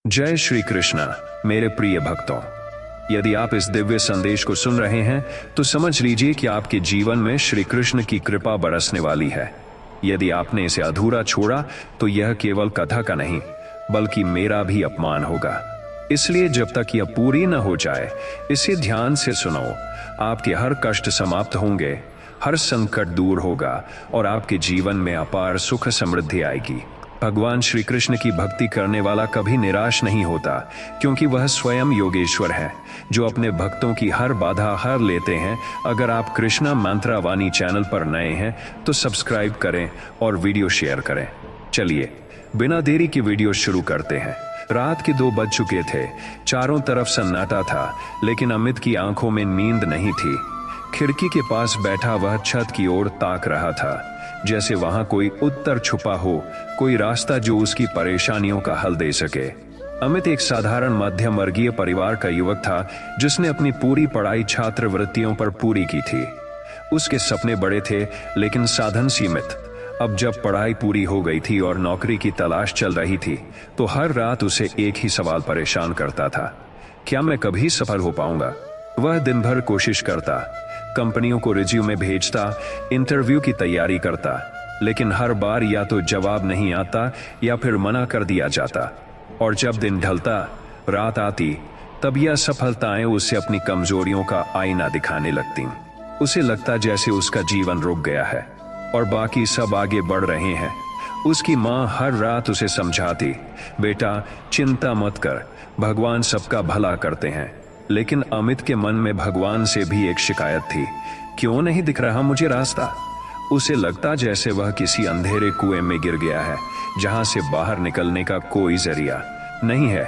जय श्री कृष्ण मेरे प्रिय भक्तों। यदि आप इस दिव्य संदेश को सुन रहे हैं तो समझ लीजिए कि आपके जीवन में श्री कृष्ण की कृपा बरसने वाली है। यदि आपने इसे अधूरा छोड़ा तो यह केवल कथा का नहीं बल्कि मेरा भी अपमान होगा। इसलिए जब तक यह पूरी न हो जाए इसे ध्यान से सुनो। आपके हर कष्ट समाप्त होंगे, हर संकट दूर होगा और आपके जीवन में अपार सुख समृद्धि आएगी। भगवान श्री कृष्ण की भक्ति करने वाला कभी निराश नहीं होता, क्योंकि वह स्वयं योगेश्वर है जो अपने भक्तों की हर बाधा हर लेते हैं। अगर आप कृष्णा मंत्रा वाणी चैनल पर नए हैं तो सब्सक्राइब करें और वीडियो शेयर करें। चलिए बिना देरी के वीडियो शुरू करते हैं। रात के 2 बज चुके थे, चारों तरफ सन्नाटा था, लेकिन अमित की आंखों में नींद नहीं थी। खिड़की के पास बैठा वह छत की ओर ताक रहा था, जैसे वहां कोई उत्तर छुपा हो, कोई रास्ता जो उसकी परेशानियों का हल दे सके। अमित एक साधारण मध्यम वर्गीय परिवार का युवक था जिसने अपनी पूरी पढ़ाई छात्रवृत्तियों पर पूरी की थी। उसके सपने बड़े थे लेकिन साधन सीमित। अब जब पढ़ाई पूरी हो गई थी और नौकरी की तलाश चल रही थी तो हर रात उसे एक ही सवाल परेशान करता था, क्या मैं कभी सफल हो पाऊंगा। वह दिन भर कोशिश करता, कंपनियों को रिज्यूमे भेजता, इंटरव्यू की तैयारी करता, लेकिन हर बार या तो जवाब नहीं आता या फिर मना कर दिया जाता। और जब दिन ढलता, रात आती, तब यह असफलताएं उसे अपनी कमजोरियों का आईना दिखाने लगती। उसे लगता जैसे उसका जीवन रुक गया है और बाकी सब आगे बढ़ रहे हैं। उसकी माँ हर रात उसे समझाती, बेटा चिंता मत कर, भगवान सबका भला करते हैं। लेकिन अमित के मन में भगवान से भी एक शिकायत थी, क्यों नहीं दिख रहा मुझे रास्ता। उसे लगता जैसे वह किसी अंधेरे कुएं में गिर गया है जहां से बाहर निकलने का कोई जरिया नहीं है।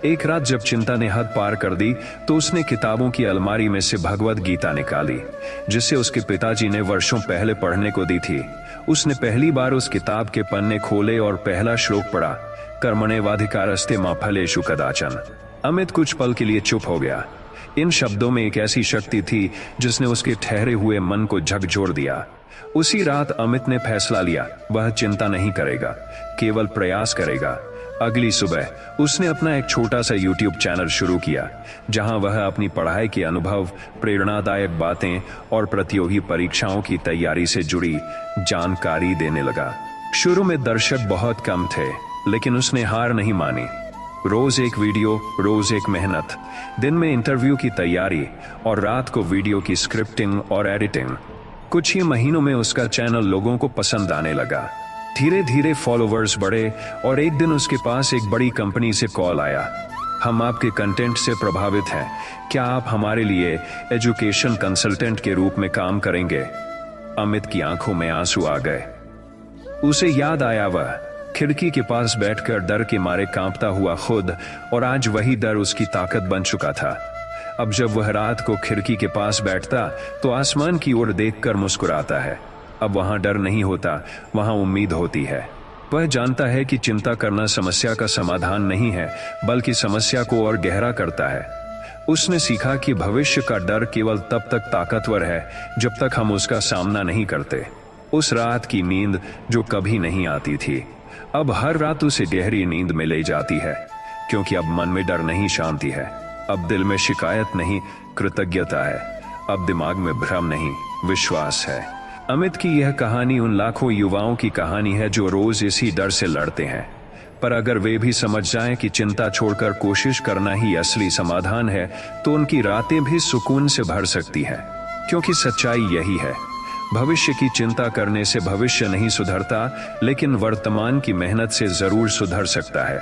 एक रात जब चिंता ने हद पार कर दी तो उसने किताबों की अलमारी में से भगवद गीता निकाली, जिसे उसके पिताजी ने वर्षों पहले पढ़ने को दी थी। उसने पहली बार उस किताब के पन्ने खोले और पहला श्लोक पढ़ा, कर्मण्येवाधिकारस्ते मा फलेषु कदाचन। अमित कुछ पल के लिए चुप हो गया। इन शब्दों में एक ऐसी शक्ति थी जिसने उसके ठहरे हुए मन को झकझोर दिया। उसी रात अमित ने फैसला लिया, वह चिंता नहीं करेगा, केवल प्रयास करेगा। अगली सुबह उसने अपना एक छोटा सा YouTube चैनल शुरू किया, जहां वह अपनी पढ़ाई के अनुभव, प्रेरणादायक बातें और प्रतियोगी परीक्षाओं की तैयारी से जुड़ी जानकारी देने लगा। शुरू में दर्शक बहुत कम थे, लेकिन उसने हार नहीं मानी। रोज एक वीडियो, रोज एक मेहनत, दिन में इंटरव्यू की तैयारी और रात को वीडियो की स्क्रिप्टिंग और एडिटिंग। कुछ ही महीनों में उसका चैनल लोगों को पसंद आने लगा। धीरे धीरे फॉलोवर्स बढ़े और एक दिन उसके पास एक बड़ी कंपनी से कॉल आया, हम आपके कंटेंट से प्रभावित हैं, क्या आप हमारे लिए एजुकेशन कंसल्टेंट के रूप में काम करेंगे। अमित की आंखों में आंसू आ गए। उसे याद आया वह खिड़की के पास बैठकर डर के मारे कांपता हुआ खुद, और आज वही डर उसकी ताकत बन चुका था। अब जब वह रात को खिड़की के पास बैठता तो आसमान की ओर देखकर मुस्कुराता है। अब वहां डर नहीं होता, वहां उम्मीद होती है। वह जानता है कि चिंता करना समस्या का समाधान नहीं है, बल्कि समस्या को और गहरा करता है। उसने सीखा कि भविष्य का डर केवल तब तक ताकतवर है जब तक हम उसका सामना नहीं करते। उस रात की नींद जो कभी नहीं आती थी, अब हर रात उसे गहरी नींद में ले जाती है, क्योंकि अब मन में डर नहीं, शांति है। अब दिल में शिकायत नहीं, कृतज्ञता है। अब दिमाग में भ्रम नहीं, विश्वास है। अमित की यह कहानी उन लाखों युवाओं की कहानी है जो रोज इसी डर से लड़ते हैं। पर अगर वे भी समझ जाएं कि चिंता छोड़कर कोशिश करना ही असली समाधान है, तो उनकी रातें भी सुकून से भर सकती हैं। क्योंकि सच्चाई यही है, भविष्य की चिंता करने से भविष्य नहीं सुधरता, लेकिन वर्तमान की मेहनत से जरूर सुधर सकता है।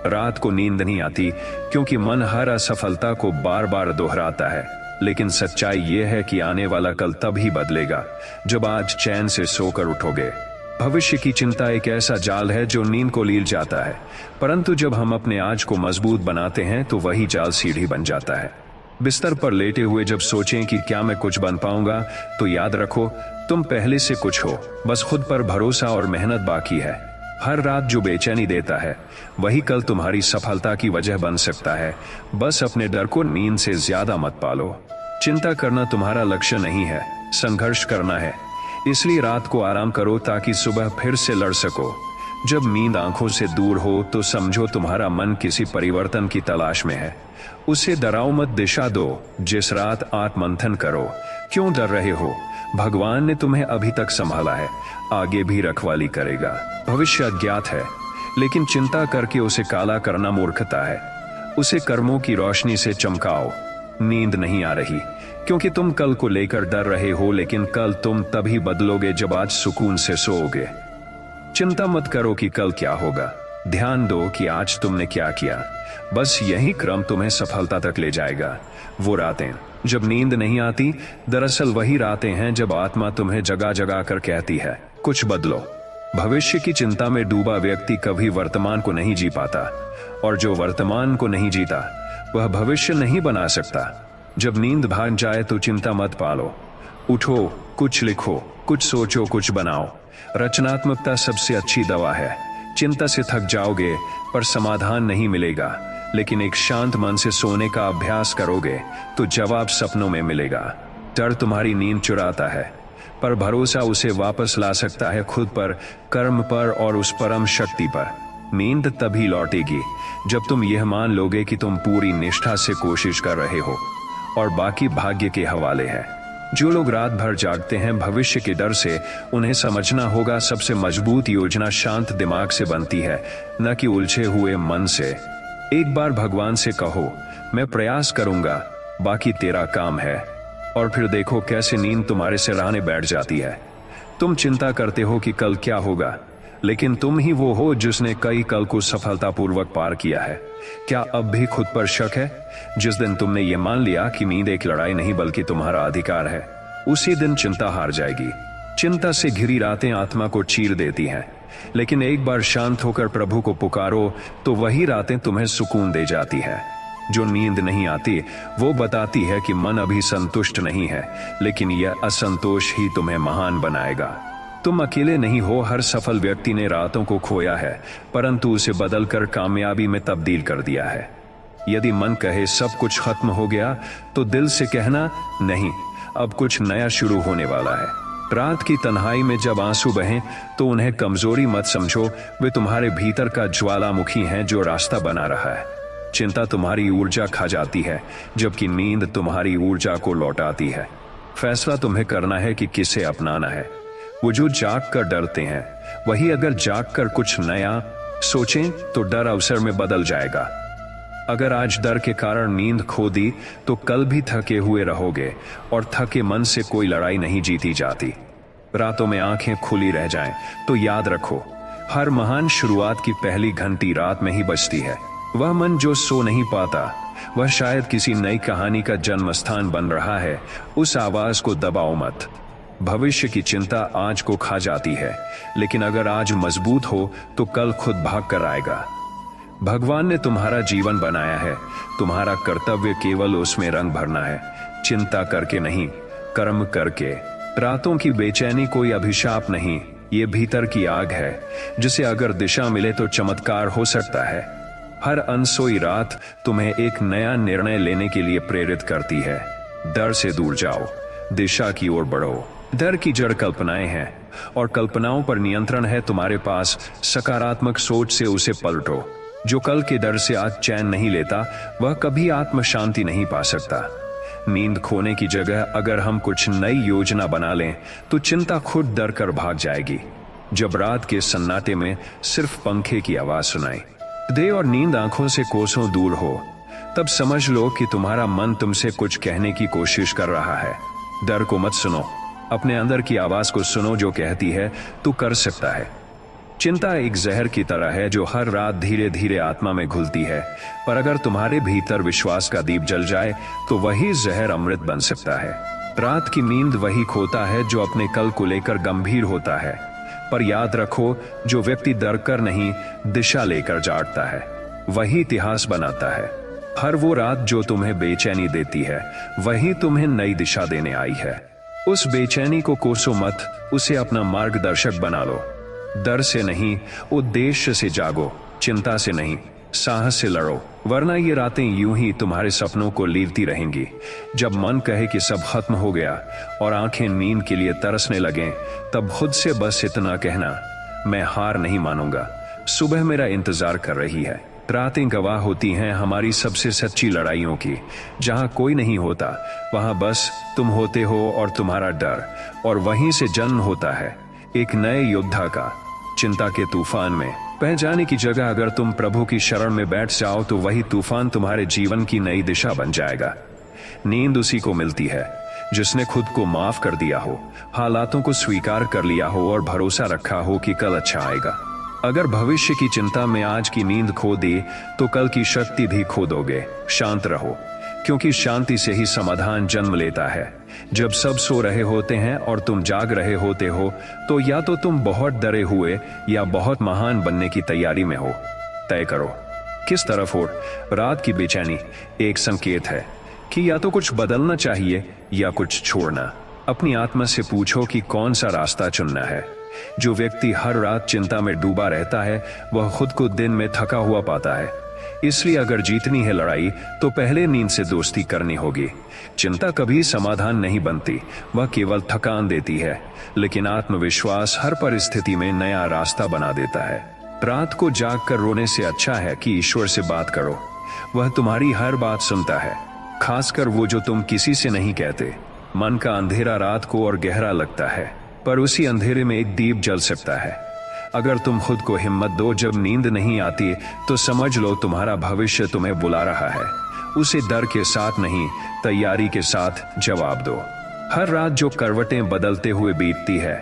रात को नींद नहीं आती क्योंकि मन हर असफलता को बार बार दोहराता है, लेकिन सच्चाई यह है कि आने वाला कल तभी बदलेगा जब आज चैन से सोकर उठोगे। भविष्य की चिंता एक ऐसा जाल है जो नींद को लील जाता है, परंतु जब हम अपने आज को मजबूत बनाते हैं तो वही जाल सीढ़ी बन जाता है। बिस्तर पर लेटे हुए जब सोचें कि क्या मैं कुछ बन पाऊंगा, तो याद रखो तुम पहले से कुछ हो, बस खुद पर भरोसा और मेहनत बाकी है। हर रात जो बेचैनी देता है वही कल तुम्हारी सफलता की वजह बन सकता है। बस अपने डर को नींद से ज्यादा मत पालो। चिंता करना तुम्हारा लक्ष्य नहीं है, संघर्ष करना है। इसलिए रात को आराम करो ताकि सुबह फिर से लड़ सको। जब नींद आंखों से दूर हो तो समझो तुम्हारा मन किसी परिवर्तन की तलाश में है। उसे डराओ मत, दिशा दो। जिस रात आत्ममंथन करो, क्यों डर रहे हो? भगवान ने तुम्हें अभी तक संभाला है, आगे भी रखवाली करेगा। भविष्य अज्ञात है, लेकिन चिंता करके उसे काला करना मूर्खता है। उसे कर्मों की रोशनी से चमकाओ। नींद नहीं आ रही क्योंकि तुम कल को लेकर डर रहे हो, लेकिन कल तुम तभी बदलोगे जब आज सुकून से सोओगे। चिंता मत करो कि कल क्या होगा, ध्यान दो कि आज तुमने क्या किया। बस यही क्रम तुम्हें सफलता तक ले जाएगा। वो रातें जब नींद नहीं आती, दरअसल वही रातें हैं जब आत्मा तुम्हें जगा जगा कर कहती है कुछ बदलो। भविष्य की चिंता में डूबा व्यक्ति कभी वर्तमान को नहीं जी पाता, और जो वर्तमान को नहीं जीता वह भविष्य नहीं बना सकता। जब नींद भाग जाए तो चिंता मत पालो, उठो, कुछ लिखो, कुछ सोचो, कुछ बनाओ। रचनात्मकता सबसे अच्छी दवा है। चिंता से थक जाओगे पर समाधान नहीं मिलेगा, लेकिन एक शांत मन से सोने का अभ्यास करोगे तो जवाब सपनों में मिलेगा। डर तुम्हारी नींद चुराता है, पर भरोसा उसे वापस ला सकता है खुद पर, कर्म पर और उस परम शक्ति पर। नींद तभी लौटेगी जब तुम यह मान लोगे कि तुम पूरी निष्ठा से कोशिश कर रहे हो और बाकी भाग्य के हवाले है। जो लोग रात भर जागते हैं भविष्य के डर से, उन्हें समझना होगा सबसे मजबूत योजना शांत दिमाग से बनती है, न कि उलझे हुए मन से। एक बार भगवान से कहो, मैं प्रयास करूंगा, बाकी तेरा काम है, और फिर देखो कैसे नींद तुम्हारे सिरहाने बैठ जाती है। तुम चिंता करते हो कि कल क्या होगा, लेकिन तुम ही वो हो जिसने कई कल को सफलतापूर्वक पार किया है। क्या अब भी खुद पर शक है? जिस दिन तुमने ये मान लिया कि नींद एक लड़ाई नहीं बल्कि तुम्हारा अधिकार है, उसी दिन चिंता हार जाएगी। चिंता से घिरी रातें आत्मा को चीर देती हैं, लेकिन एक बार शांत होकर प्रभु को पुकारो तो वही रातें तुम्हें सुकून दे जाती है। जो नींद नहीं आती वो बताती है कि मन अभी संतुष्ट नहीं है, लेकिन यह असंतोष ही तुम्हें महान बनाएगा। तुम अकेले नहीं हो, हर सफल व्यक्ति ने रातों को खोया है, परंतु उसे बदलकर कामयाबी में तब्दील कर दिया है। यदि मन कहे सब कुछ खत्म हो गया, तो दिल से कहना नहीं, अब कुछ नया शुरू होने वाला है। रात की तन्हाई में जब आंसू बहें तो उन्हें कमजोरी मत समझो, वे तुम्हारे भीतर का ज्वालामुखी हैं जो रास्ता बना रहा है। चिंता तुम्हारी ऊर्जा खा जाती है, जबकि नींद तुम्हारी ऊर्जा को लौटाती है। फैसला तुम्हें करना है कि किसे अपनाना है। वो जो जाग कर डरते हैं, वही अगर जाग कर कुछ नया सोचें तो डर अवसर में बदल जाएगा। अगर आज डर के कारण नींद खो दी तो कल भी थके हुए रहोगे, और थके मन से कोई लड़ाई नहीं जीती जाती। रातों में आंखें खुली रह जाएं तो याद रखो, हर महान शुरुआत की पहली घंटी रात में ही बजती है। वह मन जो सो नहीं पाता, वह शायद किसी नई कहानी का जन्म स्थान बन रहा है। उस आवाज को दबाओ मत। भविष्य की चिंता आज को खा जाती है, लेकिन अगर आज मजबूत हो तो कल खुद भाग कर आएगा। भगवान ने तुम्हारा जीवन बनाया है, तुम्हारा कर्तव्य केवल उसमें रंग भरना है, चिंता करके नहीं, कर्म करके। रातों की बेचैनी कोई अभिशाप नहीं, ये भीतर की आग है जिसे अगर दिशा मिले तो चमत्कार हो सकता है। हर अनसोई रात तुम्हें एक नया निर्णय लेने के लिए प्रेरित करती है। डर से दूर जाओ, दिशा की ओर बढ़ो। डर की जड़ कल्पनाएं हैं, और कल्पनाओं पर नियंत्रण है तुम्हारे पास। सकारात्मक सोच से उसे पलटो। जो कल के डर से आज चैन नहीं लेता, वह कभी आत्म शांति नहीं पा सकता। नींद खोने की जगह अगर हम कुछ नई योजना बना लें तो चिंता खुद डर कर भाग जाएगी। जब रात के सन्नाटे में सिर्फ पंखे की आवाज सुनाई दे और नींद आंखों से कोसों दूर हो, तब समझ लो कि तुम्हारा मन तुमसे कुछ कहने की कोशिश कर रहा है। डर को मत सुनो, अपने अंदर की आवाज को सुनो जो कहती है तू कर सकता है। चिंता एक जहर की तरह है जो हर रात धीरे धीरे आत्मा में घुलती है, पर अगर तुम्हारे भीतर विश्वास का दीप जल जाए तो वही जहर अमृत बन सकता है। रात की नींद वही खोता है जो अपने कल को लेकर गंभीर होता है, पर याद रखो, जो व्यक्ति डर कर नहीं, दिशा लेकर जागता है, वही इतिहास बनाता है। हर वो रात जो तुम्हें बेचैनी देती है, वही तुम्हें नई दिशा देने आई है। उस बेचैनी को कोसो मत, उसे अपना मार्गदर्शक बना लो। डर से नहीं, उद्देश्य से जागो। चिंता से नहीं, साहस से लड़ो, वरना ये रातें यूं ही तुम्हारे सपनों को लीलती रहेंगी। जब मन कहे कि सब खत्म हो गया और आंखें नींद के लिए तरसने लगें, तब खुद से बस इतना कहना, मैं हार नहीं मानूंगा। सुबह मेरा इंतजार कर रही है। रातें गवाह होती हैं हमारी सबसे सच्ची लड़ाइयों की। जहां कोई नहीं होता वहां बस तुम होते हो और तुम्हारा डर, और वहीं से जन्म होता है एक नए योद्धा का। चिंता के तूफान में बह जाने की जगह अगर तुम प्रभु की शरण में बैठ जाओ तो वही तूफान तुम्हारे जीवन की नई दिशा बन जाएगा। नींद उसी को मिलती है जिसने खुद को माफ कर दिया हो, हालातों को स्वीकार कर लिया हो और भरोसा रखा हो कि कल अच्छा आएगा। अगर भविष्य की चिंता में आज की नींद खो दी तो कल की शक्ति भी खो दोगे। शांत रहो, क्योंकि शांति से ही समाधान जन्म लेता है। जब सब सो रहे होते हैं और तुम जाग रहे होते हो तो या तो तुम बहुत डरे हुए या बहुत महान बनने की तैयारी में हो। तय करो किस तरफ हो। रात की बेचैनी एक संकेत है कि या तो कुछ बदलना चाहिए या कुछ छोड़ना। अपनी आत्मा से पूछो कि कौन सा रास्ता चुनना है। जो व्यक्ति हर रात चिंता में डूबा रहता है वह खुद को दिन में थका हुआ पाता है। इसलिए अगर जीतनी है लड़ाई तो पहले नींद से दोस्ती करनी होगी। चिंता कभी समाधान नहीं बनती, वह केवल थकान देती है, लेकिन आत्मविश्वास हर परिस्थिति में नया रास्ता बना देता है। रात को जाग कर रोने से अच्छा है कि ईश्वर से बात करो। वह तुम्हारी हर बात सुनता है, खासकर वो जो तुम किसी से नहीं कहते। मन का अंधेरा रात को और गहरा लगता है, पर उसी अंधेरे में एक दीप जल सकता है। अगर तुम खुद को हिम्मत दो जब नींद नहीं आती तो समझ लो तुम्हारा भविष्य तुम्हें बुला रहा है। उसे डर के साथ नहीं, तैयारी के साथ जवाब दो। हर रात जो करवटें बदलते हुए बीतती है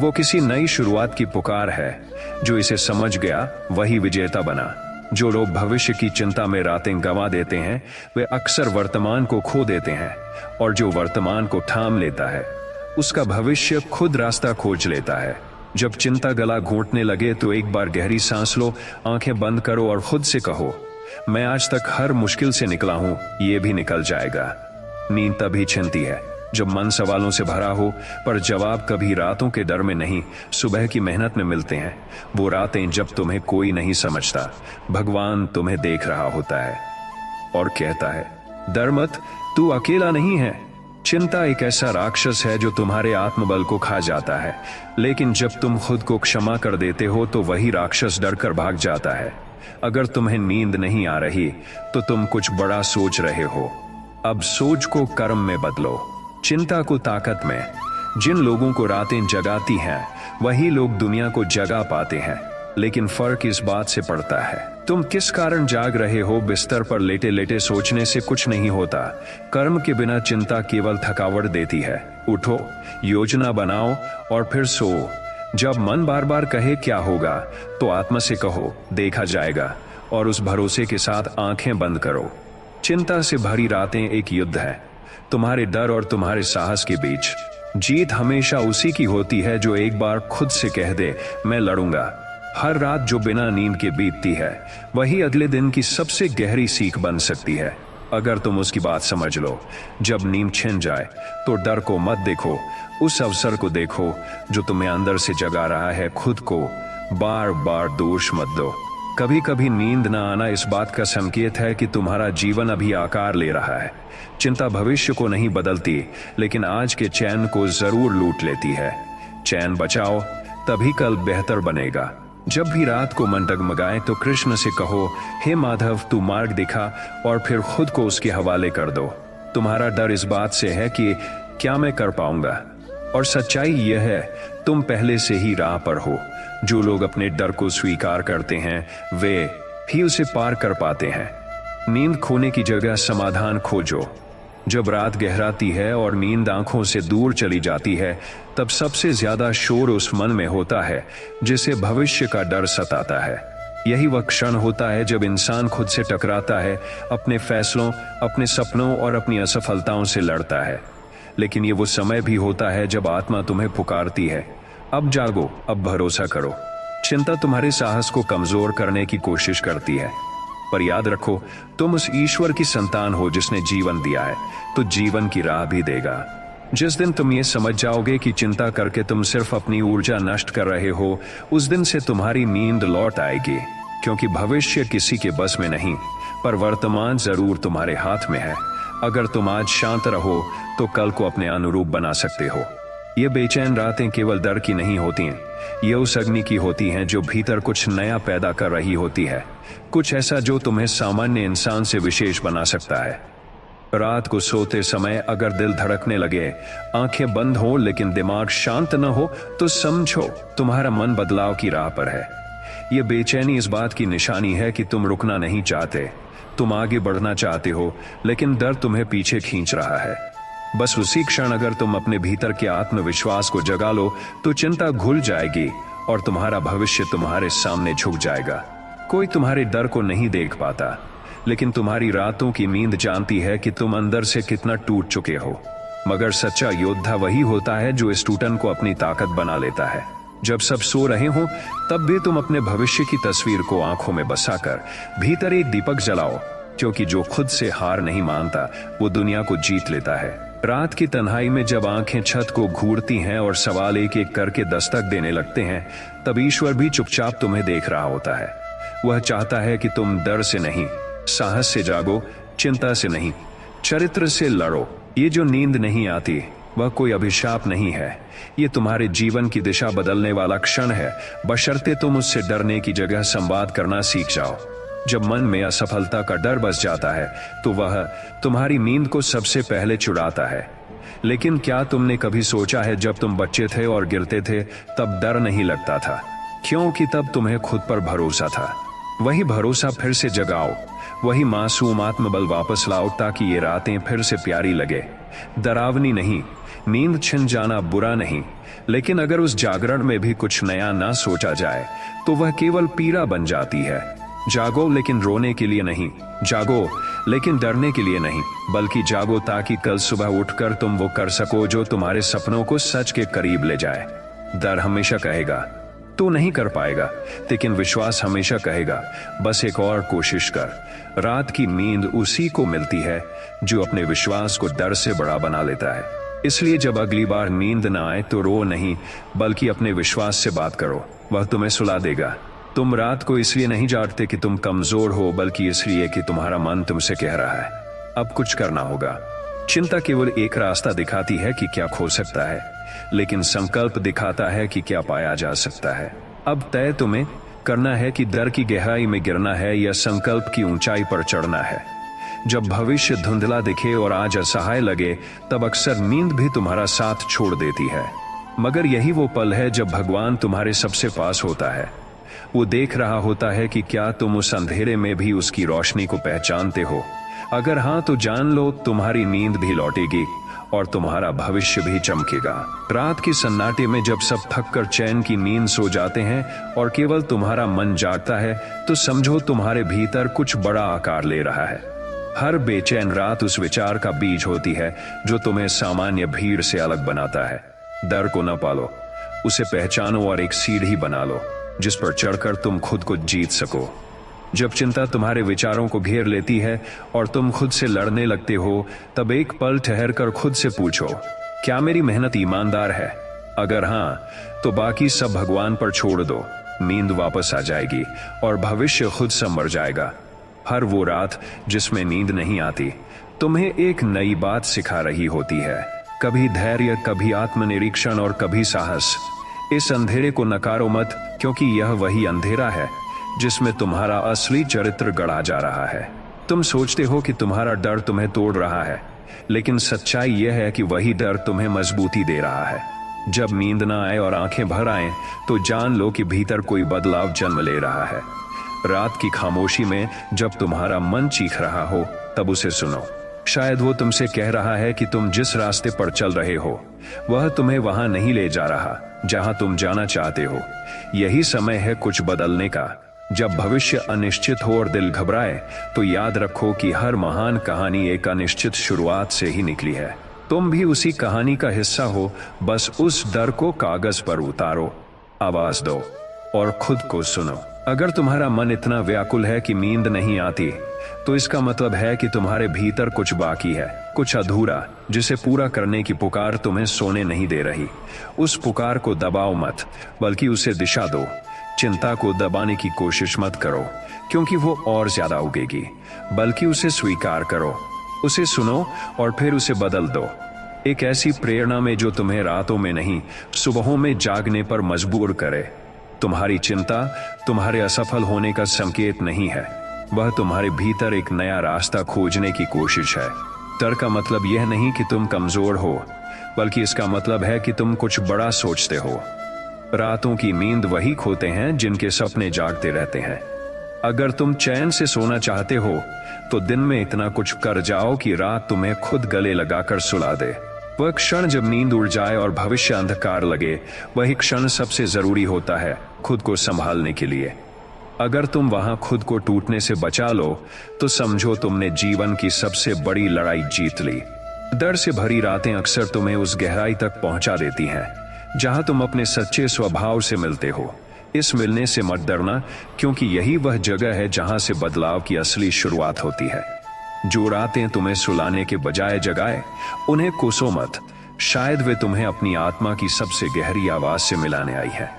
वो किसी नई शुरुआत की पुकार है। जो इसे समझ गया वही विजेता बना। जो लोग भविष्य की चिंता में रातें गंवा देते हैं वे अक्सर वर्तमान को खो देते हैं, और जो वर्तमान को थाम लेता है उसका भविष्य खुद रास्ता खोज लेता है। जब चिंता गला घोंटने लगे तो एक बार गहरी सांस लो, आंखें बंद करो और खुद से कहो, मैं आज तक हर मुश्किल से निकला हूं, ये भी निकल जाएगा। नींद तभी छिनती है जब मन सवालों से भरा हो, पर जवाब कभी रातों के डर में नहीं, सुबह की मेहनत में मिलते हैं। वो रातें जब तुम्हें कोई नहीं समझता, भगवान तुम्हें देख रहा होता है और कहता है, डर मत, तू अकेला नहीं है। चिंता एक ऐसा राक्षस है जो तुम्हारे आत्मबल को खा जाता है, लेकिन जब तुम खुद को क्षमा कर देते हो तो वही राक्षस डरकर भाग जाता है। अगर तुम्हें नींद नहीं आ रही तो तुम कुछ बड़ा सोच रहे हो। अब सोच को कर्म में बदलो, चिंता को ताकत में। जिन लोगों को रातें जगाती हैं वही लोग दुनिया को जगा पाते हैं, लेकिन फर्क इस बात से पड़ता है तुम किस कारण जाग रहे हो। बिस्तर पर लेटे लेटे सोचने से कुछ नहीं होता। कर्म के बिना चिंता केवल थकावट देती है। उठो, योजना बनाओ और फिर सो। जब मन बार बार कहे क्या होगा तो आत्मा से कहो देखा जाएगा, और उस भरोसे के साथ आंखें बंद करो। चिंता से भरी रातें एक युद्ध है, तुम्हारे डर और तुम्हारे साहस के बीच। जीत हमेशा उसी की होती है जो एक बार खुद से कह दे मैं लड़ूंगा। हर रात जो बिना नींद के बीतती है वही अगले दिन की सबसे गहरी सीख बन सकती है, अगर तुम उसकी बात समझ लो। जब नींद छिन जाए तो डर को मत देखो, उस अवसर को देखो जो तुम्हें अंदर से जगा रहा है। खुद को बार बार दोष मत दो। कभी कभी नींद न आना इस बात का संकेत है कि तुम्हारा जीवन अभी आकार ले रहा है। चिंता भविष्य को नहीं बदलती, लेकिन आज के चैन को जरूर लूट लेती है। चैन बचाओ, तभी कल बेहतर बनेगा। जब भी रात को मन डगमगाए तो कृष्ण से कहो, हे माधव तू मार्ग दिखा, और फिर खुद को उसके हवाले कर दो। तुम्हारा डर इस बात से है कि क्या मैं कर पाऊंगा, और सच्चाई यह है तुम पहले से ही राह पर हो। जो लोग अपने डर को स्वीकार करते हैं वे ही उसे पार कर पाते हैं। नींद खोने की जगह समाधान खोजो। जब रात गहराती है और नींद आंखों से दूर चली जाती है तब सबसे ज्यादा शोर उस मन में होता है जिसे भविष्य का डर सताता है। यही वह क्षण होता है जब इंसान खुद से टकराता है, अपने फैसलों, अपने सपनों और अपनी असफलताओं से लड़ता है। लेकिन ये वो समय भी होता है जब आत्मा तुम्हें पुकारती है, अब जागो, अब भरोसा करो। चिंता तुम्हारे साहस को कमजोर करने की कोशिश करती है, पर याद रखो तुम उस ईश्वर की संतान हो जिसने जीवन दिया है, तो जीवन की राह भी देगा। जिस दिन तुम ये समझ जाओगे कि चिंता करके तुम सिर्फ अपनी ऊर्जा नष्ट कर रहे हो, उस दिन से तुम्हारी नींद लौट आएगी। क्योंकि भविष्य किसी के बस में नहीं, पर वर्तमान जरूर तुम्हारे हाथ में है। अगर तुम आज शांत रहो तो कल को अपने अनुरूप बना सकते हो। ये बेचैन रातें केवल डर की नहीं होती हैं, ये उस अग्नि की होती हैं जो भीतर कुछ नया पैदा कर रही होती है, कुछ ऐसा जो तुम्हें सामान्य इंसान से विशेष बना सकता है। रात को सोते समय अगर दिल धड़कने लगे, आंखें बंद हो लेकिन दिमाग शांत न हो, तो समझो तुम्हारा मन बदलाव की राह पर है। ये बेचैनी इस बात की निशानी है कि तुम रुकना नहीं चाहते, तुम आगे बढ़ना चाहते हो, लेकिन डर तुम्हें पीछे खींच रहा है। बस उसी क्षण अगर तुम अपने भीतर के आत्मविश्वास को जगा लो तो चिंता घुल जाएगी और तुम्हारा भविष्य तुम्हारे सामने झुक जाएगा। कोई तुम्हारे डर को नहीं देख पाता, लेकिन तुम्हारी रातों की नींद जानती है कि तुम अंदर से कितना टूट चुके हो। मगर सच्चा योद्धा वही होता है जो इस टूटन को अपनी ताकत बना लेता है। जब सब सो रहे हो तब भी तुम अपने भविष्य की तस्वीर को आंखों में बसाकर भीतर एक दीपक जलाओ, क्योंकि जो खुद से हार नहीं मानता वो दुनिया को जीत लेता है। रात की तन्हाई में जब आंखें छत को घूरती हैं और सवाल एक एक करके दस्तक देने लगते हैं, तब ईश्वर भी चुपचाप तुम्हें देख रहा होता है। वह चाहता है कि तुम डर से नहीं, साहस से जागो, चिंता से नहीं, चरित्र से लड़ो। ये जो नींद नहीं आती वह कोई अभिशाप नहीं है, ये तुम्हारे जीवन की दिशा बदलने वाला क्षण है, बशर्ते तुम उससे डरने की जगह संवाद करना सीख जाओ। जब मन में असफलता का डर बस जाता है तो वह तुम्हारी नींद को सबसे पहले चुराता है। लेकिन क्या तुमने कभी सोचा है, जब तुम बच्चे थे और गिरते थे तब डर नहीं लगता था, क्योंकि तब तुम्हें खुद पर भरोसा था। वही भरोसा फिर से जगाओ, वही मासूम आत्मबल वापस लाओ, ताकि ये रातें फिर से प्यारी लगे। डरावनी नहीं, नींद छिन जाना बुरा नहीं, लेकिन अगर उस जागरण में भी कुछ नया ना सोचा जाए तो वह केवल पीड़ा बन जाती है। जागो लेकिन रोने के लिए नहीं, जागो लेकिन डरने के लिए नहीं, बल्कि जागो ताकि कल सुबह उठकर तुम वो कर सको जो तुम्हारे सपनों को सच के करीब ले जाए। डर हमेशा कहेगा तू नहीं कर पाएगा, लेकिन विश्वास हमेशा कहेगा बस एक और कोशिश कर। रात की नींद उसी को मिलती है जो अपने विश्वास को डर से बड़ा बना लेता है। इसलिए जब अगली बार नींद ना आए तो रो नहीं, बल्कि अपने विश्वास से बात करो, वह तुम्हें सुला देगा। तुम रात को इसलिए नहीं जागते कि तुम कमजोर हो, बल्कि इसलिए कि तुम्हारा मन तुमसे कह रहा है अब कुछ करना होगा। चिंता केवल एक रास्ता दिखाती है कि क्या खो सकता है, लेकिन संकल्प दिखाता है कि क्या पाया जा सकता है। अब तय तुम्हें करना है कि डर की गहराई में गिरना है या संकल्प की ऊंचाई पर चढ़ना है। जब भविष्य धुंधला दिखे और आज असहाय लगे, तब अक्सर नींद भी तुम्हारा साथ छोड़ देती है। मगर यही वो पल है जब भगवान तुम्हारे सबसे पास होता है। वो देख रहा होता है कि क्या तुम उस अंधेरे में भी उसकी रोशनी को पहचानते हो। अगर हाँ तो जान लो तुम्हारी नींद भी लौटेगी और तुम्हारा भविष्य भी चमकेगा। रात के सन्नाटे में जब सब थककर चैन की नींद सो जाते हैं और केवल तुम्हारा मन जागता है, तो समझो तुम्हारे भीतर कुछ बड़ा आकार ले रहा है। हर बेचैन रात उस विचार का बीज होती है जो तुम्हें सामान्य भीड़ से अलग बनाता है। डर को न पालो, उसे पहचानो और एक सीढ़ी बना लो जिस पर चढ़कर तुम खुद को जीत सको। जब चिंता तुम्हारे विचारों को घेर लेती है और तुम खुद से लड़ने लगते हो, तब एक पल ठहरकर खुद से पूछो, क्या मेरी मेहनत ईमानदार है? अगर हाँ, तो बाकी सब भगवान पर छोड़ दो। नींद वापस आ जाएगी और भविष्य खुद संवर जाएगा। हर वो रात जिसमें नींद नहीं आती, तुम्हें एक नई बात सिखा रही होती है। कभी धैर्य, कभी आत्मनिरीक्षण और कभी साहस। इस अंधेरे को नकारो मत, क्योंकि यह वही अंधेरा है जिसमें तुम्हारा असली चरित्र गढ़ा जा रहा है। तुम सोचते हो कि तुम्हारा डर तुम्हें तोड़ रहा है, लेकिन सच्चाई यह है कि वही डर तुम्हें मजबूती दे रहा है। जब नींद ना आए और आंखें भर आए, तो जान लो कि भीतर कोई बदलाव जन्म ले रहा है। रात की खामोशी में जब तुम्हारा मन चीख रहा हो, तब उसे सुनो। शायद वो तुमसे कह रहा है कि तुम जिस रास्ते पर चल रहे हो वह तुम्हें वहां नहीं ले जा रहा जहां तुम जाना चाहते हो। यही समय है कुछ बदलने का। जब भविष्य अनिश्चित हो और दिल घबराए, तो याद रखो कि हर महान कहानी एक अनिश्चित शुरुआत से ही निकली है। तुम भी उसी कहानी का हिस्सा हो, बस उस डर को कागज पर उतारो, आवाज दो और खुद को सुनो। अगर तुम्हारा मन इतना व्याकुल है कि नींद नहीं आती, तो इसका मतलब है कि तुम्हारे भीतर कुछ बाकी है, कुछ अधूरा, जिसे पूरा करने की पुकार तुम्हें सोने नहीं दे रही। उस पुकार को दबाओ मत, बल्कि उसे दिशा दो। चिंता को दबाने की कोशिश मत करो, क्योंकि वो और ज्यादा उगेगी, बल्कि उसे स्वीकार करो, उसे सुनो और फिर उसे बदल दो। एक ऐसी प्रेरणा में जो तुम्हें रातों में नहीं, सुबहों में जागने पर मजबूर करे। तुम्हारी चिंता तुम्हारे असफल होने का संकेत नहीं है, वह तुम्हारे भीतर एक नया रास्ता खोजने की कोशिश है। डर का मतलब यह नहीं कि तुम कमजोर हो, बल्कि इसका मतलब है कि तुम कुछ बड़ा सोचते हो। रातों की नींद वही खोते हैं जिनके सपने जागते रहते हैं। अगर तुम चैन से सोना चाहते हो तो दिन में इतना कुछ कर जाओ कि रात तुम्हें खुद गले लगाकर सुला दे। वह क्षण जब नींद उड़ जाए और भविष्य अंधकार लगे, वही क्षण सबसे जरूरी होता है खुद को संभालने के लिए। अगर तुम वहां खुद को टूटने से बचा लो तो समझो तुमने जीवन की सबसे बड़ी लड़ाई जीत ली। डर से भरी रातें अक्सर तुम्हें उस गहराई तक पहुंचा देती हैं जहां तुम अपने सच्चे स्वभाव से मिलते हो। इस मिलने से मत डरना, क्योंकि यही वह जगह है जहां से बदलाव की असली शुरुआत होती है। जो रातें तुम्हें सुलाने के बजाय जगाए, उन्हें कोसो मत। शायद वे तुम्हें अपनी आत्मा की सबसे गहरी आवाज से मिलाने आई है।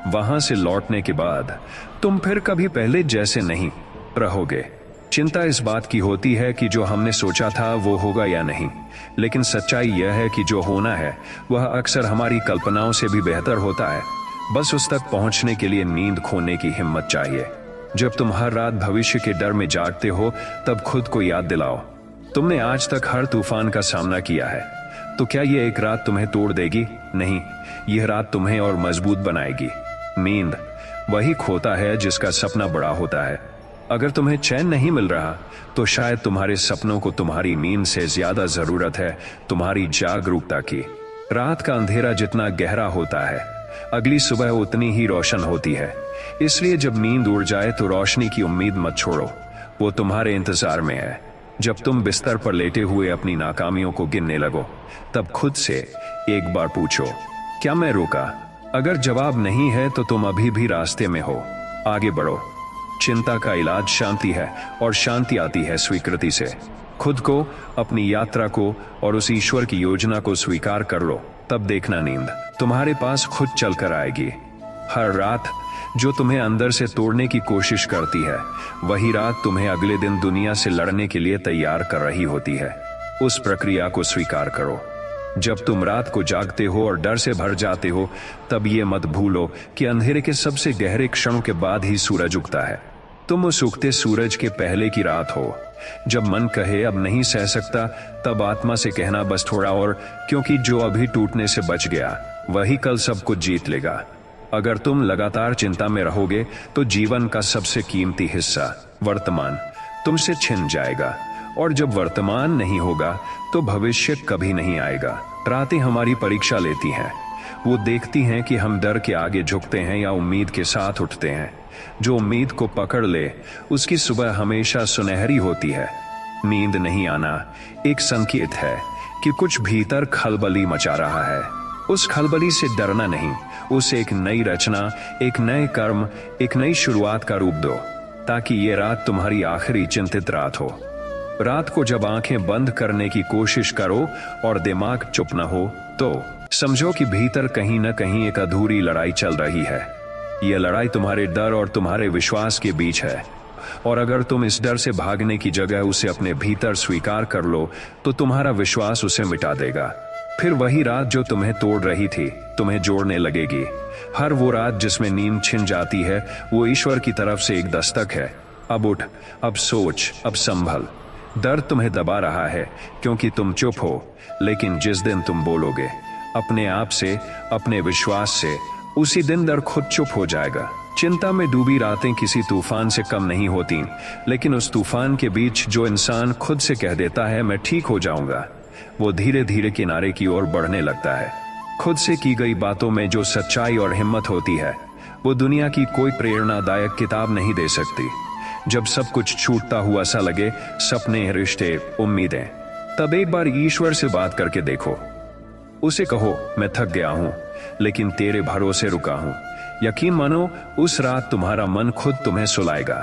वहां से लौटने के बाद तुम फिर कभी पहले जैसे नहीं रहोगे। चिंता इस बात की होती है कि जो हमने सोचा था वो होगा या नहीं, लेकिन सच्चाई यह है कि जो होना है वह अक्सर हमारी कल्पनाओं से भी बेहतर होता है। बस उस तक पहुंचने के लिए नींद खोने की हिम्मत चाहिए। जब तुम हर रात भविष्य के डर में जागते हो, तब खुद को याद दिलाओ, तुमने आज तक हर तूफान का सामना किया है। तो क्या यह एक रात तुम्हें तोड़ देगी? नहीं, यह रात तुम्हें और मजबूत बनाएगी। नींद वही खोता है जिसका सपना बड़ा होता है। अगर तुम्हें चैन नहीं मिल रहा तो शायद तुम्हारे सपनों को तुम्हारी नींद से ज्यादा जरूरत है तुम्हारी जागरूकता की। रात का अंधेरा जितना गहरा होता है, अगली सुबह उतनी ही रोशन होती है। इसलिए जब नींद उड़ जाए तो रोशनी की उम्मीद मत छोड़ो, वो तुम्हारे इंतजार में है। जब तुम बिस्तर पर लेटे हुए अपनी नाकामियों को गिनने लगो, तब खुद से एक बार पूछो, क्या मैं रुका? अगर जवाब नहीं है तो तुम अभी भी रास्ते में हो। आगे बढ़ो। चिंता का इलाज शांति है, और शांति आती है स्वीकृति से। खुद को, अपनी यात्रा को और उस ईश्वर की योजना को स्वीकार कर लो, तब देखना नींद तुम्हारे पास खुद चल कर आएगी। हर रात जो तुम्हें अंदर से तोड़ने की कोशिश करती है, वही रात तुम्हें अगले दिन दुनिया से लड़ने के लिए तैयार कर रही होती है। उस प्रक्रिया को स्वीकार करो। जब तुम रात को जागते हो और डर से भर जाते हो, तब ये मत भूलो कि अंधेरे के सबसे गहरे क्षणों के बाद ही सूरज उगता है। तुम उस उगते सूरज के पहले की रात हो। जब मन कहे अब नहीं सह सकता, तब आत्मा से कहना बस थोड़ा और, क्योंकि जो अभी टूटने से बच गया वही कल सब कुछ जीत लेगा। अगर तुम लगातार चिंता में रहोगे तो जीवन का सबसे कीमती हिस्सा, वर्तमान, तुमसे छिन जाएगा। और जब वर्तमान नहीं होगा तो भविष्य कभी नहीं आएगा। रातें हमारी परीक्षा लेती हैं। वो देखती हैं कि हम डर के आगे झुकते हैं या उम्मीद के साथ उठते हैं। जो उम्मीद को पकड़ ले, उसकी सुबह हमेशा सुनहरी होती है। नींद नहीं आना एक संकेत है कि कुछ भीतर खलबली मचा रहा है। उस खलबली से डरना नहीं, उसे एक नई रचना, एक नए कर्म, एक नई शुरुआत का रूप दो, ताकि ये रात तुम्हारी आखिरी चिंतित रात हो। रात को जब आंखें बंद करने की कोशिश करो और दिमाग चुप न हो, तो समझो कि भीतर कहीं न कहीं एक अधूरी लड़ाई चल रही है। यह लड़ाई तुम्हारे डर और तुम्हारे विश्वास के बीच है। और अगर तुम इस डर से भागने की जगह उसे अपने भीतर स्वीकार कर लो, तो तुम्हारा विश्वास उसे मिटा देगा। फिर वही रात जो तुम्हें तोड़ रही थी, तुम्हें जोड़ने लगेगी। हर वो रात जिसमें नींद छिन जाती है, वो ईश्वर की तरफ से एक दस्तक है। अब उठ, अब सोच, अब संभल। डर तुम्हें दबा रहा है क्योंकि तुम चुप हो, लेकिन जिस दिन तुम बोलोगे अपने आप से, अपने विश्वास से, उसी दिन डर खुद चुप हो जाएगा। चिंता में डूबी रातें किसी तूफान से कम नहीं होती, लेकिन उस तूफान के बीच जो इंसान खुद से कह देता है मैं ठीक हो जाऊंगा, वो धीरे धीरे किनारे की ओर बढ़ने लगता है। खुद से की गई बातों में जो सच्चाई और हिम्मत होती है, वो दुनिया की कोई प्रेरणादायक किताब नहीं दे सकती। जब सब कुछ छूटता हुआ सा लगे, सपने, रिश्ते, उम्मीदें, तब एक बार ईश्वर से बात करके देखो। उसे कहो मैं थक गया हूं, लेकिन तेरे भरोसे रुका हूं। यकीन मानो, उस रात तुम्हारा मन खुद तुम्हें सुलाएगा।